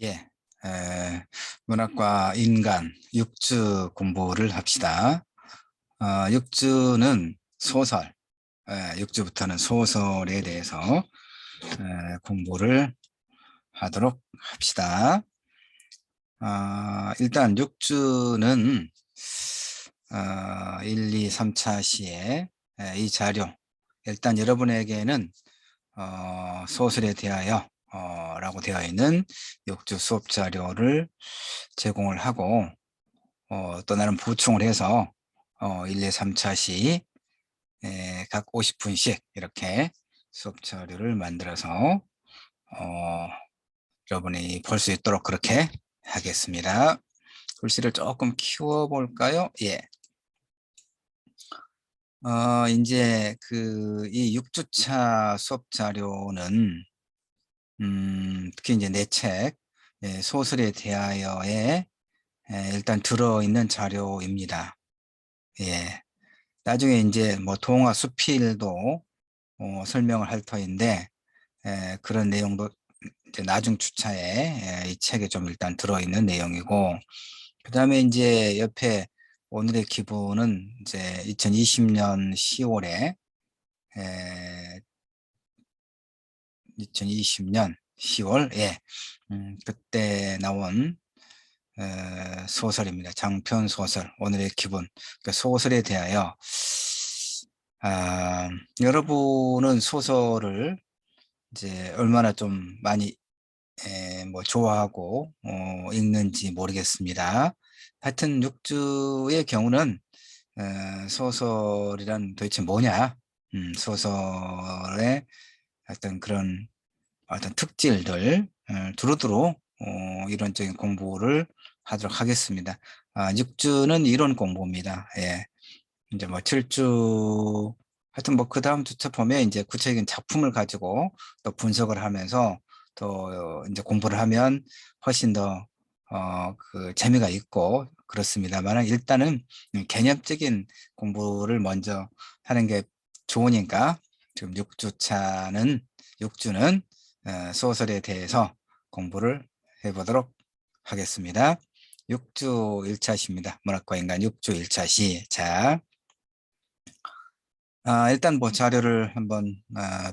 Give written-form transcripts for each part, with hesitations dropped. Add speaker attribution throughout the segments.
Speaker 1: 예, 문학과 인간 6주 공부를 합시다. 6주는 소설, 6주부터는 소설에 대해서 공부를 하도록 합시다. 일단 6주는 1, 2, 3차 시에 이 자료, 일단 여러분에게는 소설에 대하여 라고 되어 있는 6주 수업 자료를 제공을 하고 또 나름 보충을 해서 1, 2, 3차 시 각 50분씩 이렇게 수업 자료를 만들어서 여러분이 볼 수 있도록 그렇게 하겠습니다. 글씨를 조금 키워 볼까요? 예. 이제 이 6주차 수업 자료는 특히 이제 내 책 소설에 대하여의 일단 들어있는 자료입니다. 예. 나중에 이제 뭐 동화 수필도 설명을 할 터인데 그런 내용도 이제 나중 주차에 이 책에 좀 일단 들어있는 내용이고, 그 다음에 이제 옆에 오늘의 기분은 이제 2020년 10월에 2020년 10월 그때 나온 소설입니다. 장편 소설 오늘의 기분. 그 소설에 대하여 여러분은 소설을 이제 얼마나 좀 많이 뭐 좋아하고 읽는지 모르겠습니다. 하여튼 6주의 경우는 소설이란 도대체 뭐냐, 소설의 어떤 그런 어떤 특질들 두루두루 이론적인 공부를 하도록 하겠습니다. 6주는 이론 공부입니다. 예. 이제 뭐 7주 하여튼 뭐 그 다음 주차 보면 이제 구체적인 작품을 가지고 또 분석을 하면서 또 이제 공부를 하면 훨씬 더 그 재미가 있고 그렇습니다만, 일단은 개념적인 공부를 먼저 하는 게 좋으니까 지금 6주는 소설에 대해서 공부를 해보도록 하겠습니다. 6주 1차시입니다. 문학과 인간 6주 1차 시. 자, 일단 뭐 자료를 한번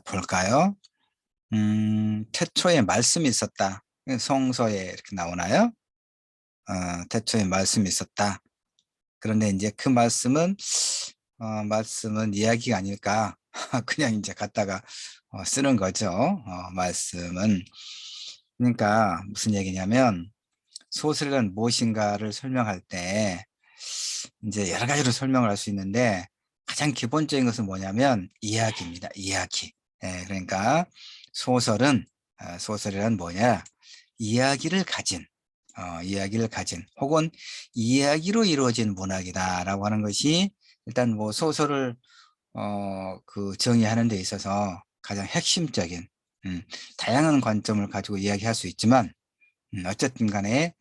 Speaker 1: 볼까요? 태초에 말씀이 있었다. 성서에 이렇게 나오나요? 태초에 말씀이 있었다. 그런데 이제 그 말씀은 이야기가 아닐까. 그냥 이제 갖다가 쓰는 거죠. 말씀은. 그러니까 무슨 얘기냐면, 소설이란 무엇인가를 설명할 때 이제 여러 가지로 설명을 할 수 있는데, 가장 기본적인 것은 뭐냐면 이야기입니다. 이야기. 그러니까 소설이란 뭐냐? 이야기를 가진 혹은 이야기로 이루어진 문학이다라고 하는 것이 일단 뭐 소설을 정의하는 데 있어서 가장 핵심적인, 다양한 관점을 가지고 이야기할 수 있지만 어쨌든 간에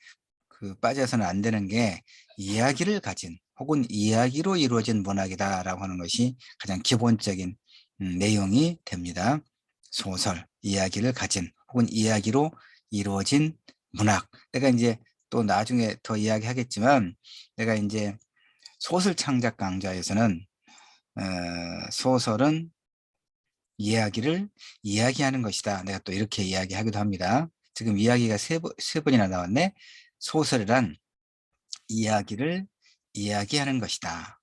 Speaker 1: 빠져서는 안 되는 게 이야기를 가진 혹은 이야기로 이루어진 문학이다라고 하는 것이 가장 기본적인 내용이 됩니다. 소설, 이야기를 가진 혹은 이야기로 이루어진 문학. 내가 이제 또 나중에 더 이야기하겠지만, 내가 이제 소설 창작 강좌에서는 소설은 이야기를 이야기하는 것이다, 내가 또 이렇게 이야기하기도 합니다. 지금 이야기가 세 번이나 나왔네. 소설이란 이야기를 이야기하는 것이다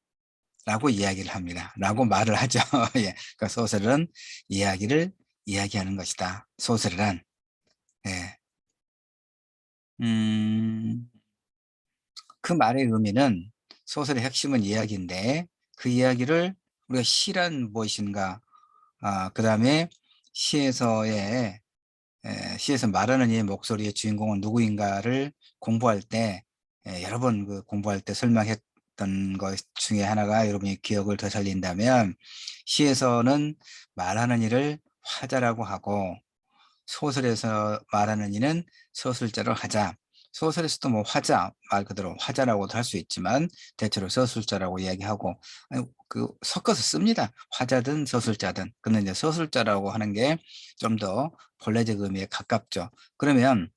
Speaker 1: 라고 이야기를 합니다. 라고 말을 하죠. 예. 그러니까 소설은 이야기를 이야기하는 것이다. 소설이란. 예. 그 말의 의미는, 소설의 핵심은 이야기인데 그 이야기를 우리가 시란 무엇인가, 그 다음에 시에서의 시에서 말하는 이의 목소리의 주인공은 누구인가를 공부할 때, 여러 번 공부할 때 설명했던 것 중에 하나가 여러분이 기억을 더 살린다면, 시에서는 말하는 이를 화자라고 하고 소설에서 말하는 이는 서술자로 하자. 소설에서도 뭐 화자, 말 그대로 화자라고도 할 수 있지만 대체로 서술자라고 이야기하고, 섞어서 씁니다. 화자든 서술자든. 근데 이제 서술자라고 하는 게 좀 더 본래적 의미에 가깝죠. 그러면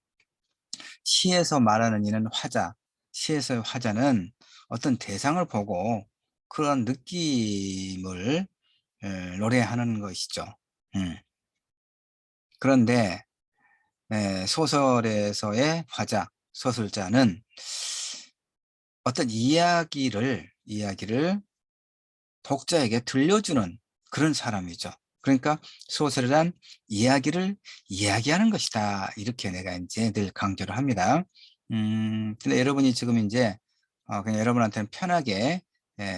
Speaker 1: 시에서 말하는 이는 화자, 시에서의 화자는 어떤 대상을 보고 그런 느낌을 노래하는 것이죠. 음. 그런데 소설에서의 화자, 서술자는 어떤 이야기를 독자에게 들려주는 그런 사람이죠. 그러니까 소설이란 이야기를 이야기하는 것이다. 이렇게 내가 이제 늘 강조를 합니다. 근데 여러분이 지금 이제 그냥 여러분한테는 편하게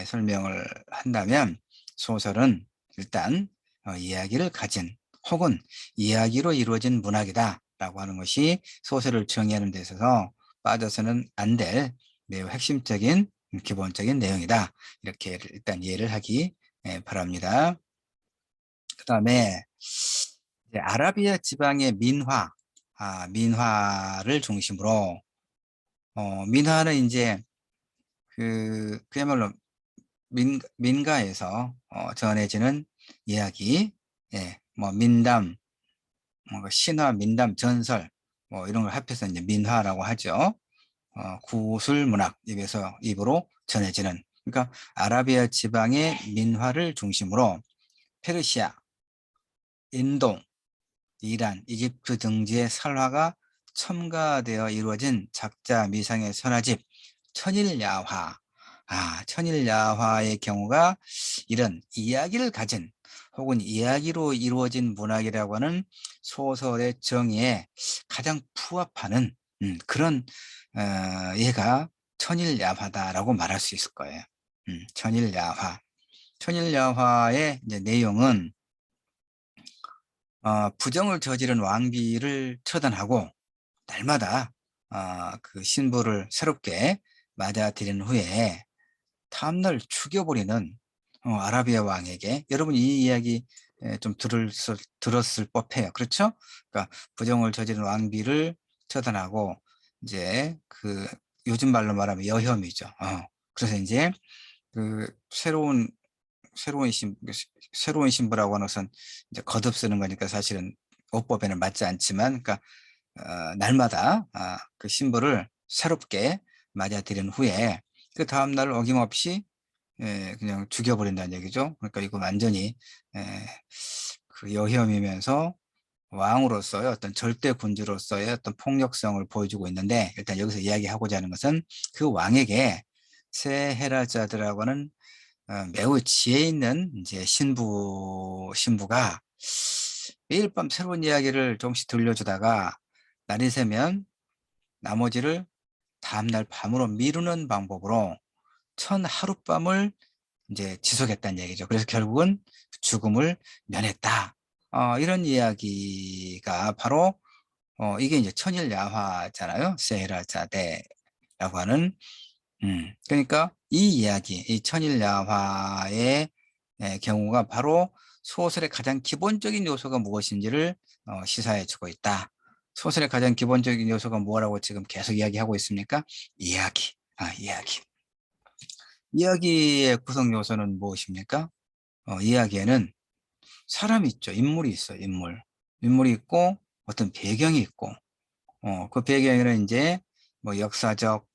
Speaker 1: 설명을 한다면 소설은 일단 이야기를 가진 혹은 이야기로 이루어진 문학이다라고 하는 것이 소설을 정의하는 데 있어서 빠져서는 안 될 매우 핵심적인 기본적인 내용이다. 이렇게 일단 이해를 하기 바랍니다. 그 다음에 아라비아 지방의 민화를 중심으로 민화는 이제 그야말로 민가에서 전해지는 이야기, 뭐 민담, 뭐 신화, 민담, 전설, 뭐 이런 걸 합해서 이제 민화라고 하죠. 구술 문학 입으로 전해지는. 그러니까 아라비아 지방의 민화를 중심으로 페르시아, 인도, 이란, 이집트 등지의 설화가 첨가되어 이루어진 작자 미상의 선화집 천일야화. 천일야화의 경우가 이런 이야기를 가진 혹은 이야기로 이루어진 문학이라고 하는 소설의 정의에 가장 부합하는 그런 얘가 천일야화다라고 말할 수 있을 거예요. 천일야화. 천일야화의 이제 내용은 부정을 저지른 왕비를 처단하고 날마다 그 신부를 새롭게 맞아들인 후에 다음날 죽여버리는 아라비아 왕에게 여러분 이 이야기 좀 들었을 법해요. 그렇죠? 그러니까 부정을 저지른 왕비를 처단하고 이제 그 요즘 말로 말하면 여혐이죠. 그래서 이제 그 새로운 신부라고 하는 것은 이제 거듭 쓰는 거니까 사실은 어법에는 맞지 않지만, 그러니까 날마다 그 신부를 새롭게 맞아들인 후에 그 다음 날 어김없이 그냥 죽여버린다는 얘기죠. 그러니까 이거 완전히 그 여혐이면서 왕으로서의 어떤 절대 군주로서의 어떤 폭력성을 보여주고 있는데, 일단 여기서 이야기하고자 하는 것은 그 왕에게 세헤라자드라고 하는 매우 지혜 있는 이제 신부가 매일 밤 새로운 이야기를 조금씩 들려주다가 날이 새면 나머지를 다음날 밤으로 미루는 방법으로 천 하룻밤을 이제 지속했다는 얘기죠. 그래서 결국은 죽음을 면했다. 이런 이야기가 바로 이게 이제 천일야화잖아요. 세헤라자데라고 하는. 그러니까 이 이야기, 이 천일야화의 경우가 바로 소설의 가장 기본적인 요소가 무엇인지를 시사해 주고 있다. 소설의 가장 기본적인 요소가 뭐라고 지금 계속 이야기하고 있습니까? 이야기. 이야기. 이야기의 구성 요소는 무엇입니까? 이야기에는 사람이 있죠. 인물이 있어요. 인물이 있고 어떤 배경이 있고 그 배경에는 이제 뭐 역사적,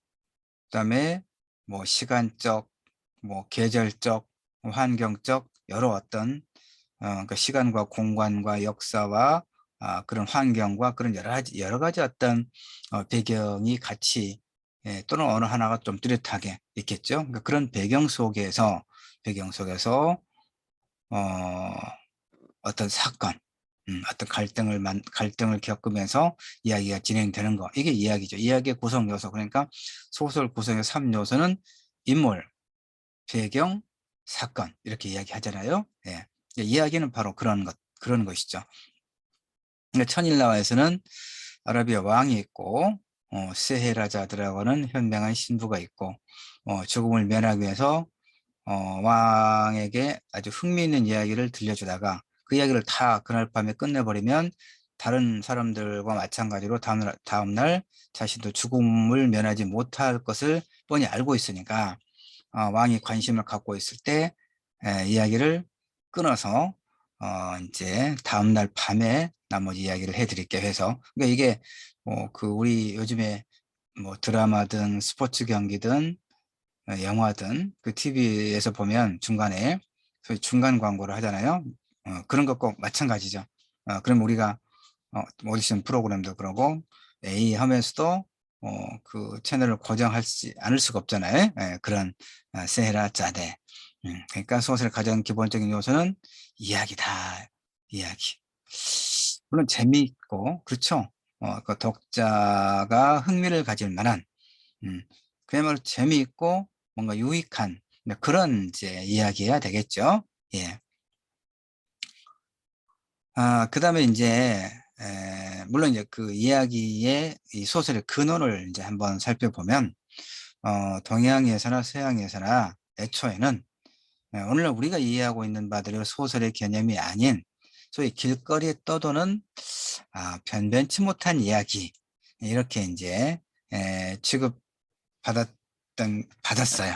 Speaker 1: 그다음에 뭐 시간적, 뭐 계절적, 뭐 환경적 여러 어떤 그 시간과 공간과 역사와 그런 환경과 그런 여러 가지 어떤 배경이 같이 또는 어느 하나가 좀 뚜렷하게 있겠죠. 그러니까 그런 배경 속에서 어, 어떤 사건, 어떤 갈등을 겪으면서 이야기가 진행되는 거. 이게 이야기죠. 이야기의 구성 요소. 그러니까 소설 구성의 3요소는 인물, 배경, 사건. 이렇게 이야기하잖아요. 예. 이야기는 바로 그런 것이죠. 그러니까 천일라와에서는 아라비아 왕이 있고, 세헤라자드라고 하는 현명한 신부가 있고, 죽음을 면하기 위해서 왕에게 아주 흥미있는 이야기를 들려주다가 그 이야기를 다 그날 밤에 끝내버리면 다른 사람들과 마찬가지로 다음날 자신도 죽음을 면하지 못할 것을 뻔히 알고 있으니까, 왕이 관심을 갖고 있을 때 이야기를 끊어서 이제 다음날 밤에 나머지 이야기를 해드릴게요 해서. 그러니까 이게 그 우리 요즘에 뭐 드라마든 스포츠 경기든 영화든 그 TV에서 보면 중간에 소위 중간 광고를 하잖아요. 그런 것 꼭 마찬가지죠. 그럼 우리가 오디션 프로그램도 그러고 A 하면서도 그 채널을 고정하지 않을 수가 없잖아요. 예, 그런 세헤라 짜데. 그러니까 소설의 가장 기본적인 요소는 이야기다. 이야기. 물론 재미있고 그렇죠. 그 독자가 흥미를 가질 만한 음, 그야말로 재미있고 뭔가 유익한 그런 이제 이야기가 되겠죠. 예. 그다음에 이제 물론 이제 그 이야기의 이 소설의 근원을 이제 한번 살펴보면 동양에서나 서양에서나 애초에는 오늘날 우리가 이해하고 있는 바대로 소설의 개념이 아닌 소위 길거리에 떠도는 변변치 못한 이야기 이렇게 이제 받았어요.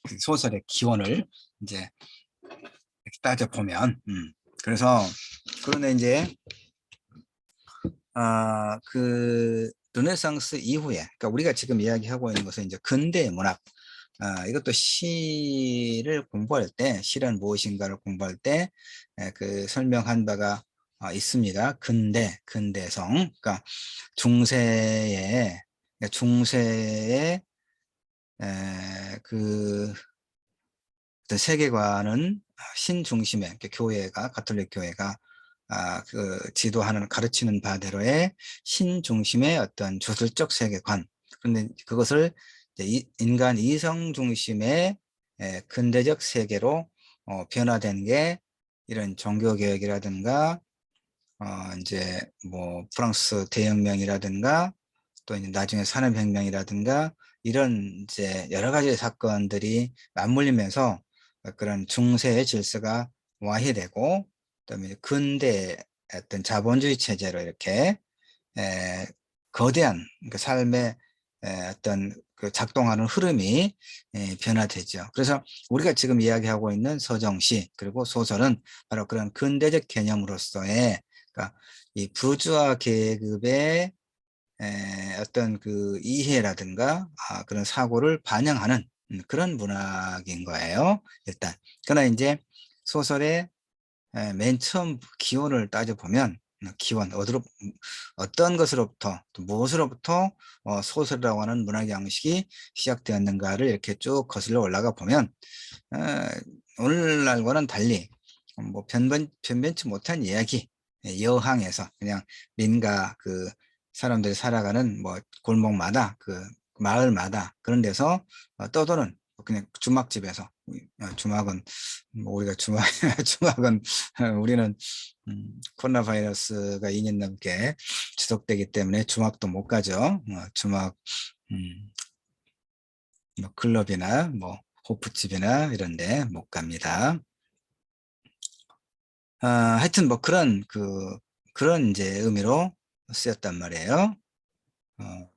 Speaker 1: 그 소설의 기원을 이제 이렇게 따져보면 그래서 그런데 이제 그 르네상스 이후에, 그러니까 우리가 지금 이야기하고 있는 것은 이제 근대 문학, 이것도 시를 공부할 때, 시란 무엇인가를 공부할 때, 그 설명한 바가 있습니다. 근대성, 그러니까 중세의, 그러니까 중세의 그 세계관은 신 중심의, 그러니까 교회가, 가톨릭 교회가 그 지도하는 가르치는 바대로의 신 중심의 어떤 주술적 세계관. 그런데 그것을 이제 인간 이성 중심의 근대적 세계로 변화된 게 이런 종교 개혁이라든가 이제 뭐 프랑스 대혁명이라든가 또 이제 나중에 산업혁명이라든가 이런 이제 여러 가지 사건들이 맞물리면서 그런 중세의 질서가 와해되고 그다음에 근대 어떤 자본주의 체제로 이렇게 에, 거대한 그 삶의 어떤 그 작동하는 흐름이 변화되죠. 그래서 우리가 지금 이야기하고 있는 서정시 그리고 소설은 바로 그런 근대적 개념으로서의 그러니까 이 부주화 계급의 어떤 그 이해라든가 그런 사고를 반영하는 그런 문학인 거예요. 일단. 그러나 이제 소설의 맨 처음 기원을 따져보면 기원, 어떤 것으로부터 또 무엇으로부터 소설이라고 하는 문학 양식이 시작되었는가를 이렇게 쭉 거슬러 올라가 보면 어, 오늘날과는 달리 뭐 변변치 못한 이야기, 여항에서 그냥 민가 그 사람들이 살아가는 뭐 골목마다 그 마을마다 그런 데서 떠도는 그냥 주막집에서 주막은 뭐 우리가 주막 주막은 우리는 코로나 바이러스가 2년 넘게 지속되기 때문에 주막도 못 가죠. 주막 음, 뭐 클럽이나 뭐 호프집이나 이런 데 못 갑니다. 하여튼 뭐 그런 이제 의미로 쓰였단 말이에요. 어,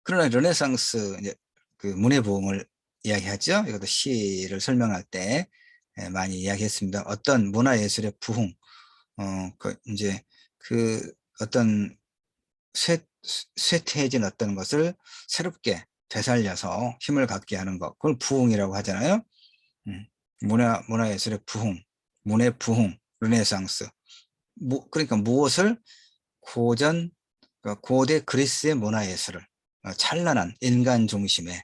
Speaker 1: 그러나 르네상스 이제 그 문해부흥을 이야기하죠. 이것도 시를 설명할 때 많이 이야기했습니다. 어떤 문화예술의 부흥, 그 이제 그 어떤 쇠, 쇠퇴해진 어떤 것을 새롭게 되살려서 힘을 갖게 하는 것, 그걸 부흥이라고 하잖아요. 음, 문화예술의 부흥, 문의 부흥, 르네상스. 그러니까 무엇을 고전, 그러니까 고대 그리스의 문화예술을 찬란한 인간 중심의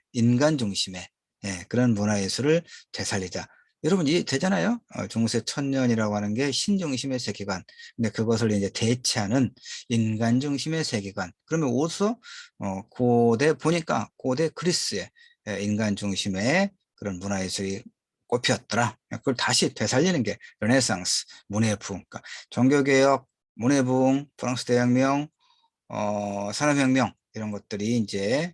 Speaker 1: 그런 문화예술을 되살리자. 여러분 이해 되잖아요? 중세 천년이라고 하는 게 신중심의 세계관. 근데 그것을 이제 대체하는 인간 중심의 세계관. 그러면 어디서 고대 보니까 고대 그리스의 인간 중심의 그런 문화예술이 꼽혔더라. 그걸 다시 되살리는 게 르네상스, 문해부흥. 그러니까 종교개혁, 문해부흥, 프랑스 대혁명, 산업혁명 이런 것들이 이제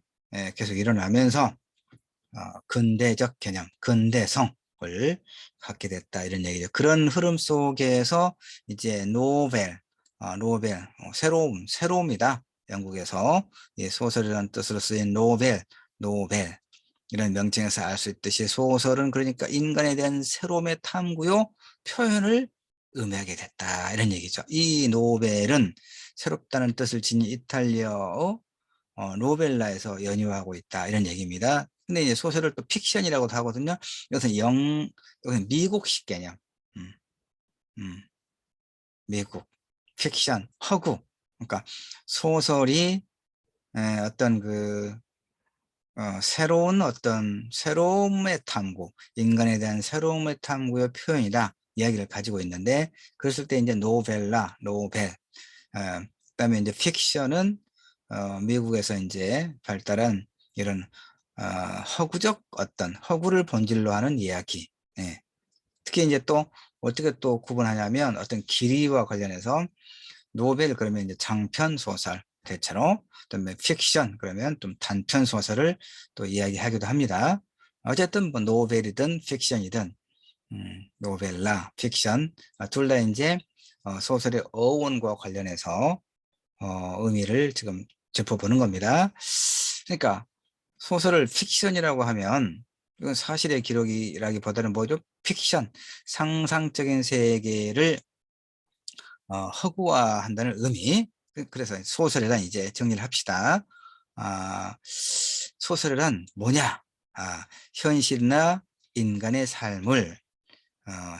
Speaker 1: 계속 일어나면서 근대적 개념, 근대성을 갖게 됐다 이런 얘기죠. 그런 흐름 속에서 이제 새로움이다. 영국에서 이 소설이라는 뜻으로 쓰인 노벨. 이런 명칭에서 알 수 있듯이 소설은 그러니까 인간에 대한 새로움의 탐구요 표현을 의미하게 됐다 이런 얘기죠. 이 노벨은 새롭다는 뜻을 지닌 이탈리아어 노벨라에서 연유하고 있다 이런 얘기입니다. 근데 이제 소설을 또 픽션이라고도 하거든요. 이것은 미국식 개념. 음, 음, 미국 픽션 허구. 그러니까 소설이 어떤 새로운 어떤 새로움의 탐구, 인간에 대한 새로움의 탐구의 표현이다 이야기를 가지고 있는데, 그랬을 때 이제 노벨라, 노벨, 그다음에 이제 픽션은 미국에서 이제 발달한 이런 허구적 어떤 허구를 본질로 하는 이야기. 예. 특히 이제 또 어떻게 또 구분하냐면 어떤 길이와 관련해서 노벨 그러면 이제 장편 소설 대체로, 그다음에 픽션 그러면 좀 단편 소설을 또 이야기하기도 합니다. 어쨌든 뭐 노벨이든 픽션이든 노벨라, 픽션 둘 다 이제 소설의 어원과 관련해서 의미를 지금 짚어보는 겁니다. 그러니까 소설을 픽션이라고 하면 이건 사실의 기록이라기보다는 뭐죠? 픽션, 상상적인 세계를 허구화한다는 의미. 그래서 소설이란 이제 정리를 합시다. 소설이란 뭐냐? 현실이나 인간의 삶을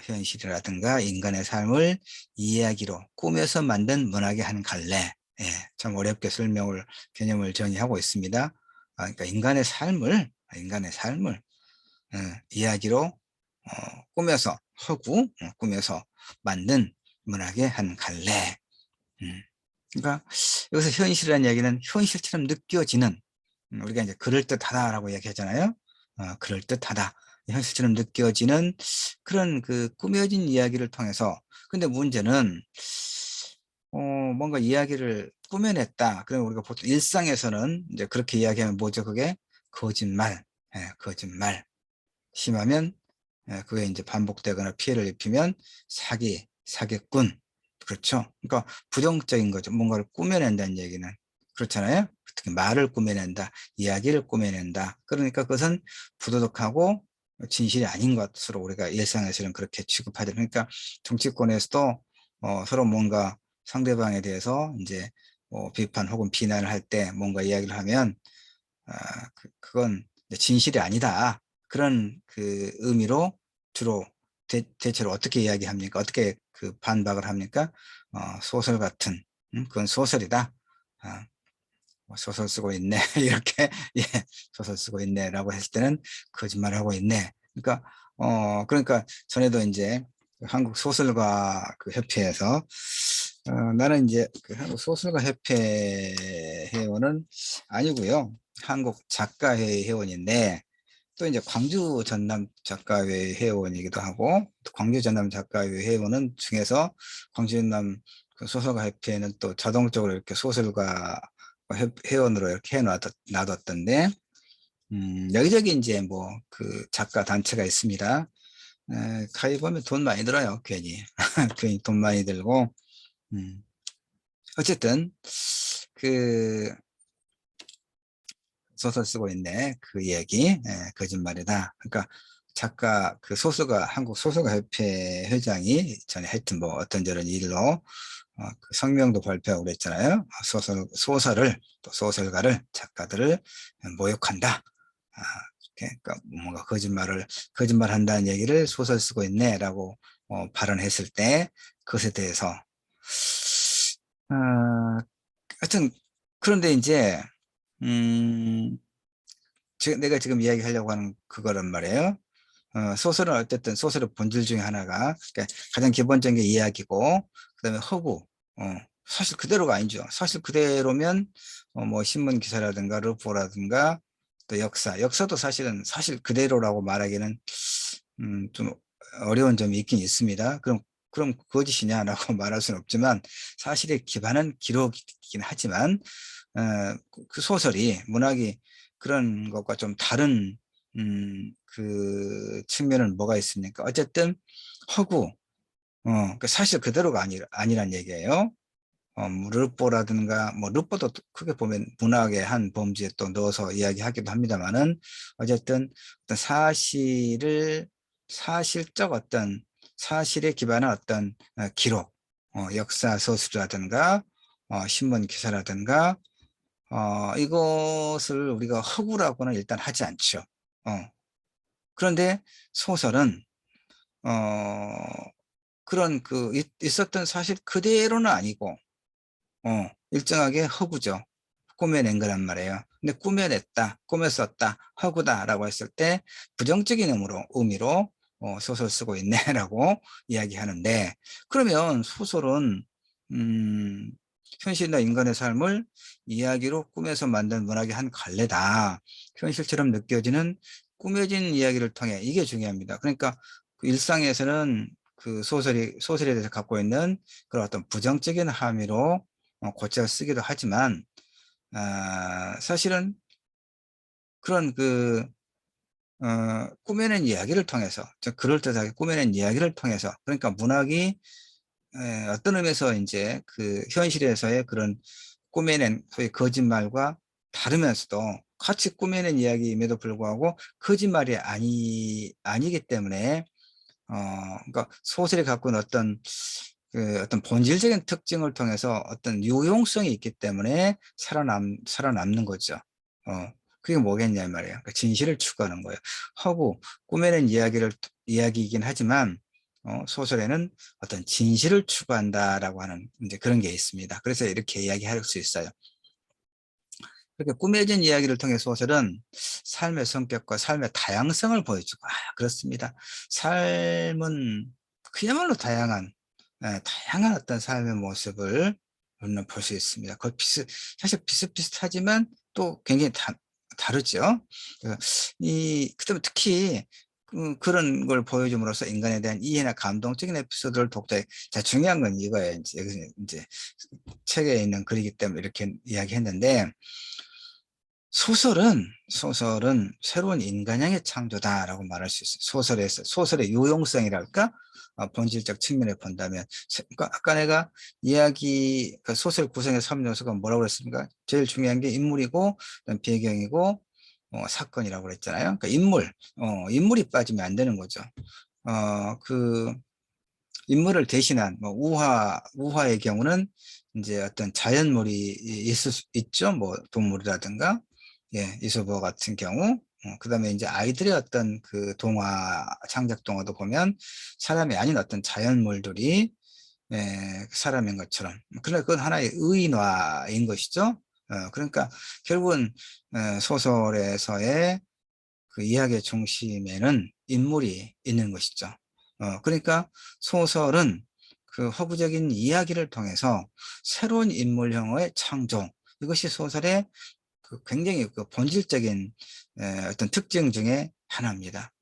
Speaker 1: 현실이라든가 인간의 삶을 이야기로 꾸며서 만든 문학의 한 갈래. 예, 참 어렵게 개념을 정의하고 있습니다. 그러니까 인간의 삶을 이야기로 꾸며서 만든 문학의 한 갈래. 음. 그러니까 여기서 현실이라는 얘기는 현실처럼 느껴지는, 우리가 이제 그럴듯하다라고 얘기하잖아요. 그럴듯하다. 현실처럼 느껴지는 그런 그 꾸며진 이야기를 통해서. 근데 문제는 뭔가 이야기를 꾸며냈다. 그럼 우리가 보통 일상에서는 이제 그렇게 이야기하면 뭐죠? 그게 거짓말. 거짓말. 심하면 그게 이제 반복되거나 피해를 입히면 사기꾼. 그렇죠. 그러니까 부정적인 거죠. 뭔가를 꾸며낸다는 얘기는. 그렇잖아요. 특히 말을 꾸며낸다, 이야기를 꾸며낸다. 그러니까 그것은 부도덕하고 진실이 아닌 것으로 우리가 일상에서는 그렇게 취급하죠. 그러니까 정치권에서도 서로 뭔가 상대방에 대해서 이제 비판 혹은 비난을 할 때 뭔가 이야기를 하면 그건 진실이 아니다. 그런 그 의미로 주로 대체로 어떻게 이야기합니까? 어떻게 그 반박을 합니까? 소설 같은, 그건 소설이다. 뭐 소설 쓰고 있네. 이렇게, 예, 소설 쓰고 있네. 라고 했을 때는 거짓말하고 있네. 그러니까 전에도 이제 한국 소설가 그 협회에서 나는 이제 그 한국 소설가 협회 회원은 아니고요. 한국 작가회 회원인데, 또 이제 광주 전남 작가회 회원이기도 하고, 또 광주 전남 작가회 회원은 중에서 광주 전남 그 소설가 협회는 또 자동적으로 이렇게 소설가 회원으로 이렇게 놔뒀던데, 여기저기 이제 뭐 그 작가 단체가 있습니다. 가입하면 돈 많이 들어요, 괜히. 괜히 돈 많이 들고, 음, 어쨌든, 그, 소설 쓰고 있네. 그 얘기, 거짓말이다. 그러니까 그 한국 소설가 협회 회장이 전에 하여튼 뭐 어떤 저런 일로 그 성명도 발표하고 그랬잖아요. 소설을, 또 소설가를, 작가들을 모욕한다. 그러니까 뭔가 거짓말한다는 얘기를 소설 쓰고 있네라고 발언했을 때 그것에 대해서 어, 하여튼 그런데 이제 음, 내가 지금 이야기하려고 하는 그거란 말이에요. 소설은 어쨌든 소설의 본질 중에 하나가, 그러니까 가장 기본적인 게 이야기고, 그다음에 허구. 사실 그대로가 아니죠. 사실 그대로면 뭐 신문 기사라든가 루포라든가 또 역사도 사실은 사실 그대로라고 말하기는 좀 어려운 점이 있긴 있습니다. 그럼 거짓이냐라고 말할 수는 없지만, 사실의 기반은 기록이긴 하지만 그 소설이, 문학이 그런 것과 좀 다른 그 측면은 뭐가 있습니까? 어쨌든 허구, 그 사실 그대로가 아니란 얘기예요. 뭐 르뽀라든가 뭐 르뽀도 크게 보면 문학의 한 범주에 또 넣어서 이야기하기도 합니다만은 어쨌든 어떤 사실적 어떤 사실에 기반한 어떤 기록, 역사 소설이라든가 신문 기사라든가 이것을 우리가 허구라고는 일단 하지 않죠. 그런데 소설은 어, 그런 있었던 사실 그대로는 아니고 일정하게 허구죠. 꾸며낸 거란 말이에요. 근데 꾸며냈다, 꾸몄었다, 허구다라고 했을 때 부정적인 의미로 소설 쓰고 있네라고 이야기하는데, 그러면 소설은 음, 현실이나 인간의 삶을 이야기로 꾸며서 만든 문학의 한 갈래다. 현실처럼 느껴지는 꾸며진 이야기를 통해, 이게 중요합니다. 그러니까 그 일상에서는 그 소설에 대해서 갖고 있는 그런 어떤 부정적인 함의로 고쳐 쓰기도 하지만, 사실은 그런 꾸며낸 이야기를 통해서, 그럴듯하게 꾸며낸 이야기를 통해서, 그러니까 문학이 어떤 의미에서 이제 그 현실에서의 그런 꾸며낸 소위 거짓말과 다르면서도 같이 꾸며낸 이야기임에도 불구하고 거짓말이 아니기 때문에, 그러니까 소설이 갖고 있는 어떤 본질적인 특징을 통해서 어떤 유용성이 있기 때문에 살아남는 거죠. 그게 뭐겠냐 이 말이에요. 그러니까 진실을 추구하는 거예요. 하고 꾸며낸 이야기이긴 하지만, 소설에는 어떤 진실을 추구한다라고 하는 이제 그런 게 있습니다. 그래서 이렇게 이야기할 수 있어요. 그렇게 꾸며진 이야기를 통해 소설은 삶의 성격과 삶의 다양성을 보여주고, 그렇습니다. 삶은 그야말로 다양한 어떤 삶의 모습을 우리는 볼 수 있습니다. 사실 비슷비슷하지만 또 굉장히 다르죠. 그다음에 특히 그런 걸 보여줌으로써 인간에 대한 이해나 감동적인 에피소드를 자, 중요한 건 이거예요. 이제 여기서 이제 책에 있는 글이기 때문에 이렇게 이야기했는데, 소설은 새로운 인간형의 창조다라고 말할 수 있어요. 소설의 유용성이랄까? 본질적 측면에 본다면. 그러니까 아까 내가 그 소설 구성의 3요소가 뭐라고 그랬습니까? 제일 중요한 게 인물이고, 그다음 배경이고, 사건이라고 그랬잖아요. 그러니까 인물이 빠지면 안 되는 거죠. 그 인물을 대신한 뭐 우화의 경우는 이제 어떤 자연물이 있죠. 뭐 동물이라든가, 예, 이소버 같은 경우. 그다음에 이제 아이들의 어떤 그 창작 동화도 보면 사람이 아닌 어떤 자연물들이, 예, 사람인 것처럼. 그러나 그건 하나의 의인화인 것이죠. 그러니까 결국은 소설에서의 그 이야기의 중심에는 인물이 있는 것이죠. 그러니까 소설은 그 허구적인 이야기를 통해서 새로운 인물형의 창조, 이것이 소설의 굉장히 본질적인 어떤 특징 중에 하나입니다.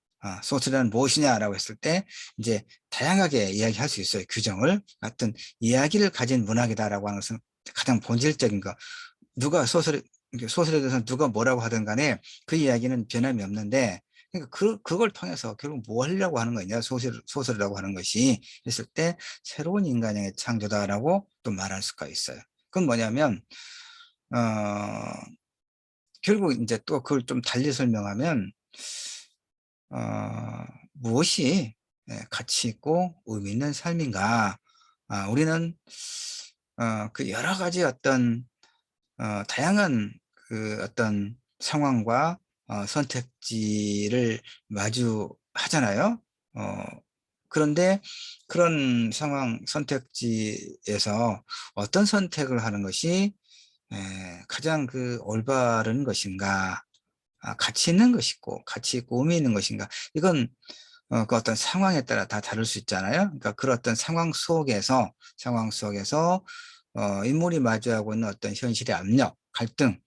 Speaker 1: 소설은 무엇이냐라고 했을 때 이제 다양하게 이야기할 수 있어요. 규정을 같은 이야기를 가진 문학이다라고 하는 것은 가장 본질적인 거. 누가 소설에 대해서 누가 뭐라고 하든 간에 그 이야기는 변함이 없는데, 그러니까 그걸 통해서 결국 뭐 하려고 하는 거냐, 소설이라고 하는 것이 했을 때 새로운 인간의 창조다라고 또 말할 수가 있어요. 그건 뭐냐면, 어, 결국 이제 또 그걸 좀 달리 설명하면, 어, 무엇이 가치 있고 의미 있는 삶인가? 우리는 그 여러 가지 어떤 다양한 그 어떤 상황과 선택지를 마주하잖아요. 어, 그런데 그런 선택지에서 어떤 선택을 하는 것이 가장 올바른 것인가, 가치 있는 것이고, 가치 있고 의미 있는 것인가. 이건 그 어떤 상황에 따라 다 다를 수 있잖아요. 그러니까 그런 어떤 상황 속에서 인물이 마주하고 있는 어떤 현실의 압력, 갈등,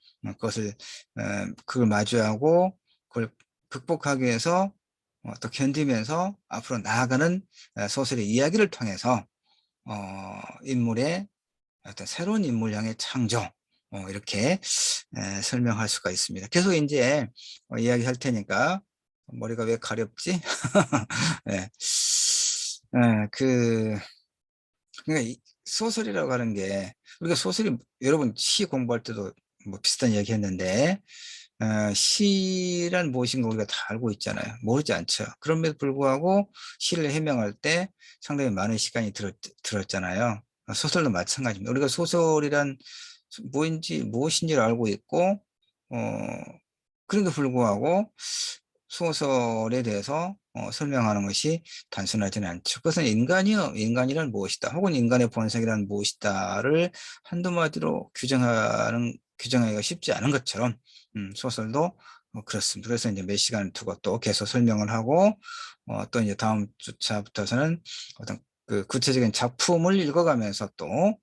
Speaker 1: 그걸 마주하고 그걸 극복하기 위해서 또 견디면서 앞으로 나아가는 소설의 이야기를 통해서 인물의 어떤 새로운 인물형의 창조, 이렇게 설명할 수가 있습니다. 계속 이제 이야기할 테니까. 머리가 왜 가렵지? 네. 그, 그러니까 소설이라고 하는 게 우리가 소설이 여러분 시 공부할 때도 뭐 비슷한 이야기 했는데 시란 무엇인가 우리가 다 알고 있잖아요. 모르지 않죠. 그럼에도 불구하고 시를 해명할 때 상당히 많은 시간이 들었잖아요. 소설도 마찬가지입니다. 우리가 소설이란 무엇인지를 알고 있고 그럼에도 불구하고 소설에 대해서 설명하는 것이 단순하지는 않죠. 그것은 인간이란 무엇이다, 혹은 인간의 본성이란 무엇이다를 한두 마디로 규정하기가 쉽지 않은 것처럼 소설도 그렇습니다. 그래서 이제 몇 시간을 두고 또 계속 설명을 하고 또 이제 다음 주차부터서는 어떤 그 구체적인 작품을 읽어가면서 또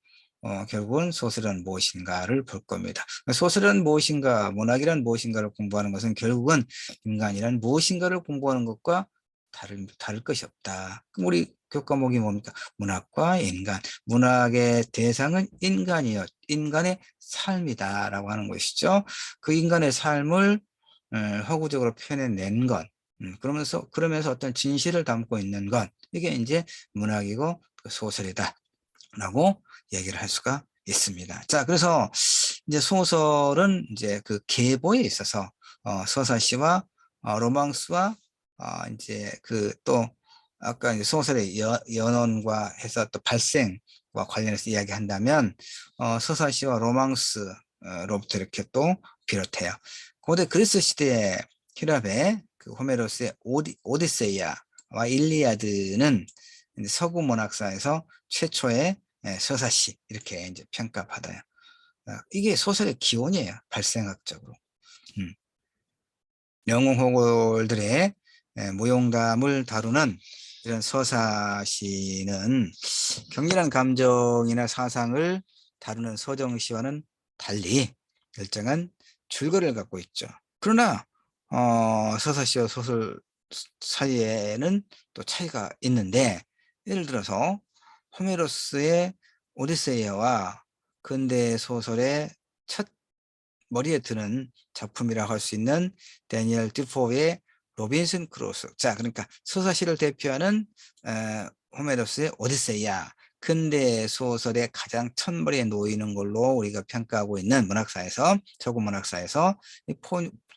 Speaker 1: 결국은 소설은 무엇인가를 볼 겁니다. 소설은 무엇인가, 문학이란 무엇인가를 공부하는 것은 결국은 인간이란 무엇인가를 공부하는 것과 다를 것이 없다. 그럼 우리 교과목이 뭡니까? 문학과 인간. 문학의 대상은 인간의 삶이다라고 하는 것이죠. 그 인간의 삶을 허구적으로 표현해낸 것. 그러면서 어떤 진실을 담고 있는 것. 이게 이제 문학이고 소설이다. 라고 얘기를 할 수가 있습니다. 자, 그래서 이제 소설은 이제 그 계보에 있어서 서사시와 로망스와 이제 그 또 아까 이제 소설의 연원과 해서 또 발생과 관련해서 이야기한다면 서사시와 로망스로부터 이렇게 또 비롯해요. 고대 그리스 시대의 히랍의 그 호메로스의 오디세이아와 일리아드는 이제 서구 문학사에서 최초의 서사시 이렇게 이제 평가받아요. 이게 소설의 기원이에요. 발생학적으로. 음. 영웅 호걸들의 무용담을 다루는 이런 서사시는 격렬한 감정이나 사상을 다루는 서정시와는 달리 일정한 줄거리를 갖고 있죠. 그러나 서사시와 소설 사이에는 또 차이가 있는데, 예를 들어서 호메로스의 오디세이아와 근대 소설의 첫 머리에 드는 작품이라고 할 수 있는 데니얼 디포의 로빈슨 크루소. 자, 그러니까 서사시를 대표하는 호메로스의 오디세이아, 근대 소설의 가장 첫머리에 놓이는 걸로 우리가 평가하고 있는 문학사에서, 서구 문학사에서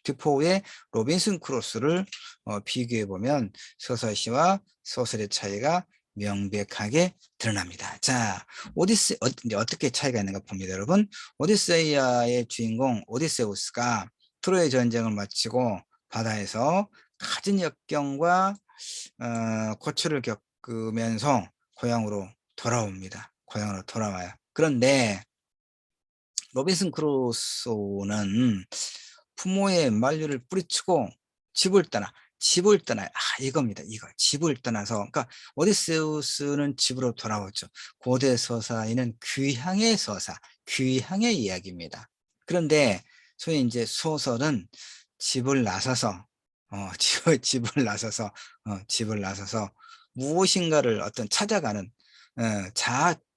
Speaker 1: 디포의 로빈슨 크루소를 비교해 보면 서사시와 소설의 차이가 명백하게 드러납니다. 자, 이제 어떻게 차이가 있는가 봅니다, 여러분. 오디세이아의 주인공 오디세우스가 트로이 전쟁을 마치고 바다에서 갖은 역경과 고초를 겪으면서 고향으로 돌아옵니다. 고향으로 돌아와요. 그런데 로빈슨 크루소는 부모의 만류를 뿌리치고 집을 떠나요. 이겁니다. 이거 집을 떠나서, 그러니까 오디세우스는 집으로 돌아오죠. 고대 서사에는 귀향의 이야기입니다. 그런데 소위 이제 소설은 집을 나서서 집을 나서서 무엇인가를 어떤 찾아가는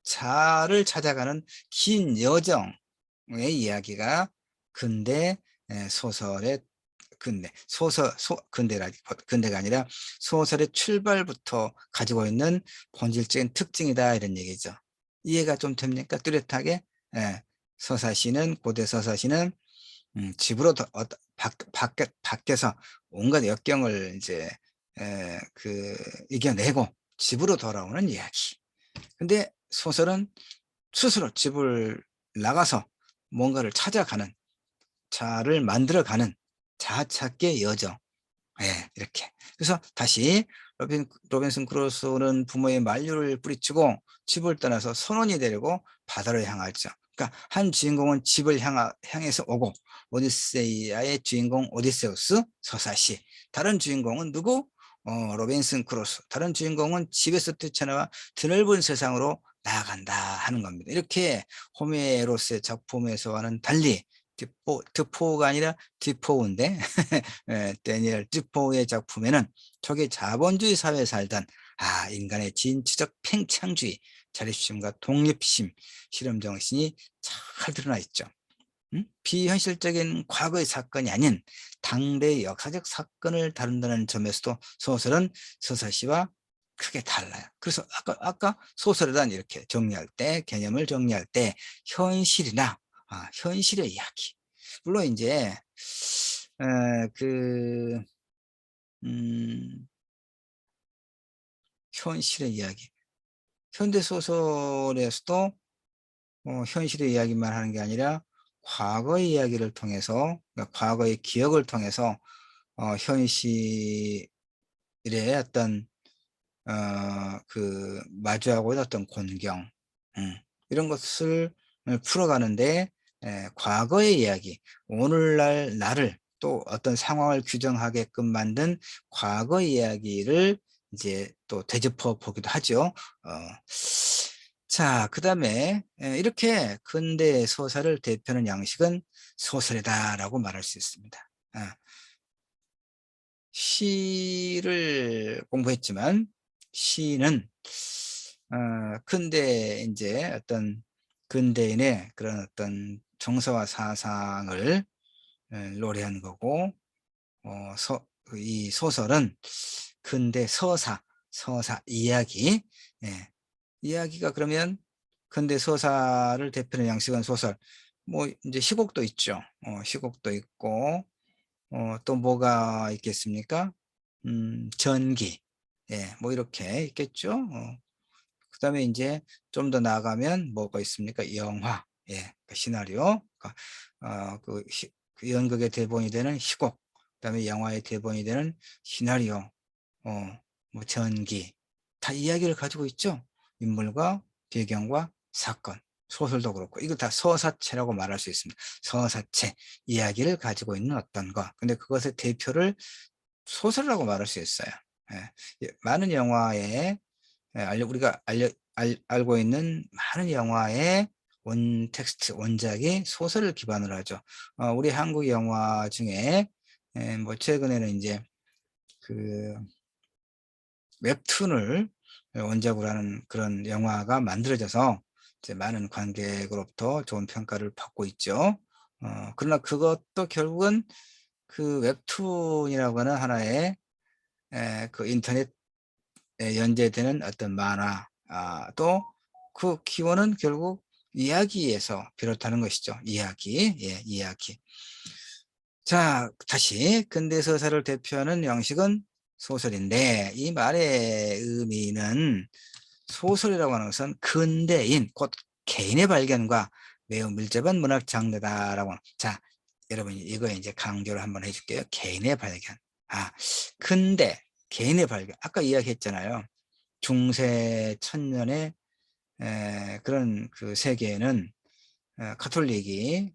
Speaker 1: 자를 찾아가는 긴 여정의 이야기가 근대 소설의 근대가 아니라 소설의 출발부터 가지고 있는 본질적인 특징이다, 이런 얘기죠. 이해가 좀 됩니까? 뚜렷하게. 예, 고대 서사시는 집으로 밖에서 온갖 역경을 이제 이겨내고 집으로 돌아오는 이야기. 근데 소설은 스스로 집을 나가서 뭔가를 찾아가는, 자를 만들어가는 자아 찾기의 여정. 이렇게. 그래서 다시 로빈슨 크루소는 부모의 만류를 뿌리치고 집을 떠나서 선원이 되려고 바다로 향하죠. 그러니까 한 주인공은 집을 향해서 오고, 오디세이아의 주인공 오디세우스 서사시, 다른 주인공은 누구? 로빈슨 크루소. 다른 주인공은 집에서 뛰쳐나와 드넓은 세상으로 나아간다 하는 겁니다. 이렇게 호메로스의 작품에서와는 달리 드포가 아니라 디포인데 데니얼 디포의 작품에는 초기 자본주의 사회에 살던 인간의 진취적 팽창주의, 자립심과 독립심, 실험정신이 잘 드러나 있죠. 비현실적인 과거의 사건이 아닌 당대의 역사적 사건을 다룬다는 점에서도 소설은 서사시와 크게 달라요. 그래서 아까 소설이란 이렇게 정리할 때, 개념을 정리할 때 현실이나 현실의 이야기. 물론 인제 그 음 현실의 이야기. 현대 소설에서도 현실의 이야기만 하는 게 아니라 과거의 이야기를 통해서, 그러니까 과거의 기억을 통해서 현실의 어떤 마주하고 있는 어떤 곤경, 음 이런 것을 풀어가는데, 과거의 이야기, 오늘날 나를 또 어떤 상황을 규정하게끔 만든 과거의 이야기를 이제 또 되짚어 보기도 하죠. 자, 그다음에 이렇게 근대 소설을 대표하는 양식은 소설이다라고 말할 수 있습니다. 아, 시를 공부했지만 시는 근대 이제 어떤 근대인의 그런 어떤 정서와 사상을 노래한 거고, 이 소설은 근대 서사 이야기, 예. 이야기가 그러면 근대 서사를 대표하는 양식은 소설, 뭐 이제 시곡도 있죠. 시곡도 있고, 또 뭐가 있겠습니까? 전기. 예, 뭐 이렇게 있겠죠. 그다음에 이제 좀 더 나아가면 뭐가 있습니까? 영화. 예. 그 시나리오. 그러니까 그 연극의 대본이 되는 희곡. 그다음에 영화의 대본이 되는 시나리오. 뭐 전기. 다 이야기를 가지고 있죠. 인물과 배경과 사건. 소설도 그렇고 이거 다 서사체라고 말할 수 있습니다. 서사체. 이야기를 가지고 있는 어떤 것. 근데 그것의 대표를 소설이라고 말할 수 있어요. 예. 많은 영화에, 우리가 알고 있는 많은 영화의 원 텍스트, 원작이 소설을 기반으로 하죠. 우리 한국 영화 중에 뭐 최근에는 이제 그 웹툰을 원작으로 하는 그런 영화가 만들어져서 이제 많은 관객으로부터 좋은 평가를 받고 있죠. 그러나 그것도 결국은 그 웹툰이라고 하는 하나의 그 인터넷에 연재되는 어떤 만화, 또 그 기원은 결국 이야기에서 비롯하는 것이죠. 이야기. 예, 이야기. 자, 다시 근대 서사를 대표하는 양식은 소설인데, 이 말의 의미는 소설이라고 하는 것은 근대인, 곧 개인의 발견과 매우 밀접한 문학 장르다라고. 자, 여러분 이거 이제 강조를 한번 해줄게요. 개인의 발견. 아, 근대 개인의 발견. 아까 이야기했잖아요. 중세 천년의 그런 그 세계에는 가톨릭이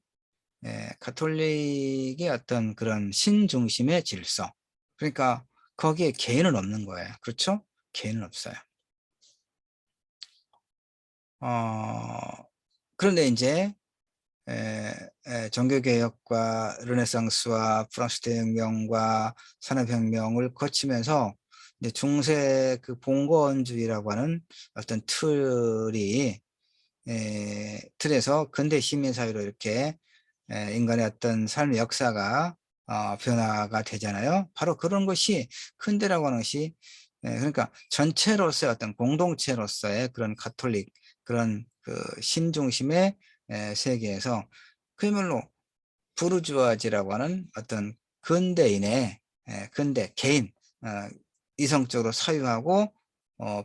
Speaker 1: 가톨릭의 어떤 그런 신중심의 질서. 그러니까 거기에 개인은 없는 거예요. 그렇죠? 개인은 없어요. 어, 그런데 이제 종교개혁과 르네상스와 프랑스 대혁명과 산업혁명을 거치면서 이제 중세 그 봉건주의라고 하는 어떤 틀에서 근대 시민사회로 이렇게 인간의 어떤 삶의 역사가 변화가 되잖아요. 바로 그런 것이 큰데라고 하는 것이, 그러니까 전체로서의 어떤 공동체로서의 그런 가톨릭, 그런 그 신중심의 세계에서 그야말로 부르주아지라고 하는 어떤 근대인의, 근대 개인, 어, 이성적으로 사유하고